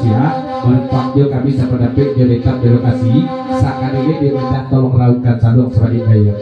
sia menpak jo kami sapadapik jo dekat di lokasi sakali ini dia minta tolong lakukan salung sebagai bayar.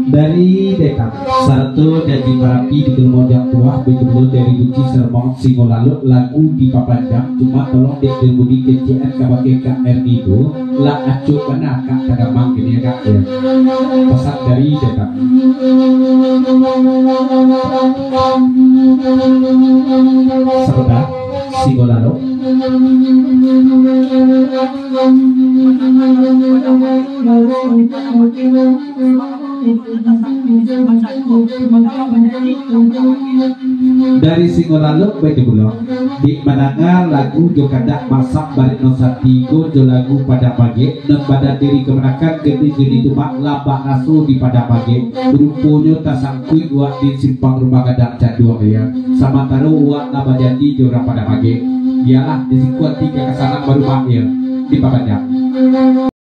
Dari dekat satu dari Merapi di Gelmodang Tua betul dari Buci Sermong Singolalu lagu di Papandang cuma tolong dek demudi kecian kabake kak RD itu lah acu kena kak kadamang gini ya kak ya pesan dari dekat sebentar Singolalu dari Singolalu baik dulu di mendengar lagu Jokadak masak balik nosatigo jo lagu pada pagi dan pada diri kemenakan gede tumak labak asu di pada pagi berupunyo tasangkui uak di simpang rumah gadang cadua ya sama taruh uak laba jadi jorang pada pagi ialah di sikuat 3 kesana baru mahir di Papandang.